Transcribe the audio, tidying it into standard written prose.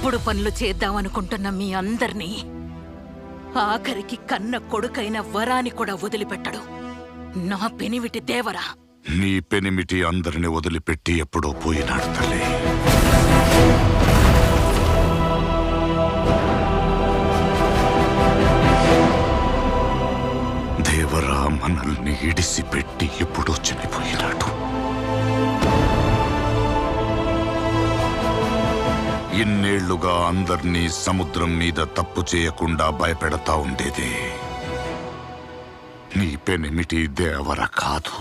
తప్పుడు పనులు చేద్దామనుకుంటున్న మీ అందర్నీ ఆఖరికి కన్న కొడుకైన వరాని కూడా వదిలిపెట్టడు నా పెనివిటి దేవరా. నీ పెనిమిటి అందరిని వదిలిపెట్టి ఎప్పుడో పోయినాడు తల్లి. దేవరా మనల్ని ఇడిసిపెట్టి ఎప్పుడో చనిపోయినాడు. ఇన్నేళ్లుగా అందర్నీ సముద్రం మీద తప్పు చేయకుండా భయపెడతా ఉండేది నీ పెనిమిటి దేవర కాదు.